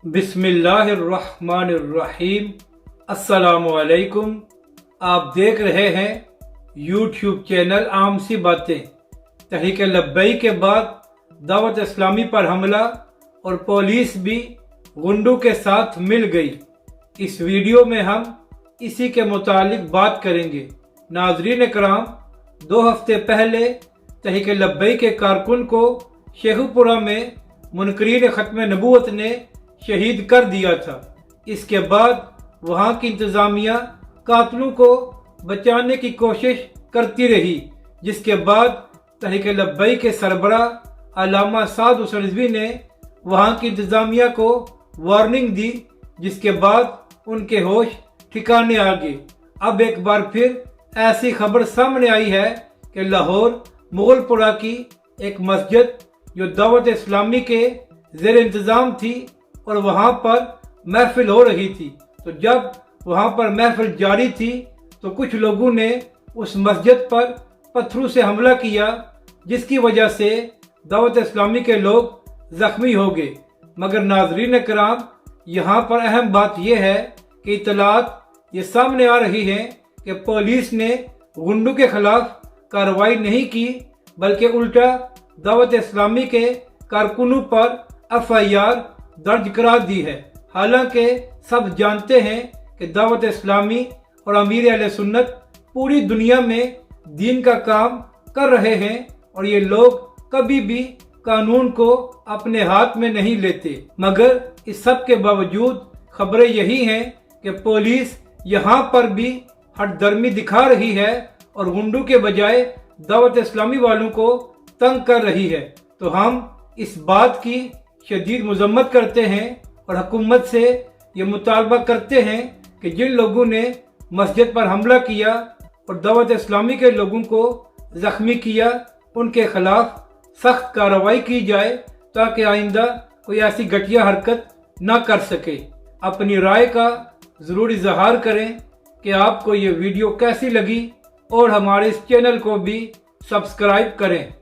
बिस्मिल्लाहिर्रहमानिर्रहीम। अस्सलामुअलैकुम। आप देख रहे हैं यूट्यूब चैनल आम सी बातें। तहरीक लब्बैक के बाद दावत इस्लामी पर हमला और पुलिस भी गुंडों के साथ मिल गई। इस वीडियो में हम इसी के मुतालिक बात करेंगे। नाज़रीन इकराम, 2 हफ्ते पहले तहरीक लब्बैक के कारकुन को शेखुपुरा में मुनकरीन ख़त्म नबूवत ने शहीद कर दिया था। इसके बाद वहाँ की इंतज़ामिया कातलों को बचाने की कोशिश करती रही, जिसके बाद तहरीक लब्बैक के सरबराह अल्लामा साद हुसैन रिज़वी ने वहाँ की इंतज़ामिया को वार्निंग दी, जिसके बाद उनके होश ठिकाने आ गए। अब एक बार फिर ऐसी खबर सामने आई है कि लाहौर मुगलपुरा की एक मस्जिद जो दावत इस्लामी के ज़ेर इंतज़ाम थी और वहाँ पर महफिल हो रही थी, तो जब वहाँ पर महफिल जारी थी तो कुछ लोगों ने उस मस्जिद पर पत्थरों से हमला किया, जिसकी वजह से दावत इस्लामी के लोग जख्मी हो गए। मगर नाज़रीन इकराम, यहाँ पर अहम बात यह है कि इतलात ये सामने आ रही है कि पुलिस ने गुंडों के खिलाफ कार्रवाई नहीं की, बल्कि उल्टा दावत इस्लामी के कारकुनों पर FIR दर्ज करा दी है। हालांकि सब जानते हैं कि दावत इस्लामी और अमीर अहले सुन्नत पूरी दुनिया में दीन का काम कर रहे हैं और ये लोग कभी भी कानून को अपने हाथ में नहीं लेते। मगर इस सब के बावजूद खबरें यही हैं कि पुलिस यहाँ पर भी हठधर्मी दिखा रही है और गुंडों के बजाय दावत इस्लामी वालों को तंग कर रही है। तो हम इस बात की शदीद मजम्मत करते हैं और हुकूमत से ये मुतालबा करते हैं कि जिन लोगों ने मस्जिद पर हमला किया और दावत इस्लामी के लोगों को जख्मी किया, उनके खिलाफ सख्त कार्रवाई की जाए ताकि आइंदा कोई ऐसी घटिया हरकत न कर सके। अपनी राय का ज़रूर इजहार करें कि आपको ये वीडियो कैसी लगी और हमारे इस चैनल को भी सब्सक्राइब करें।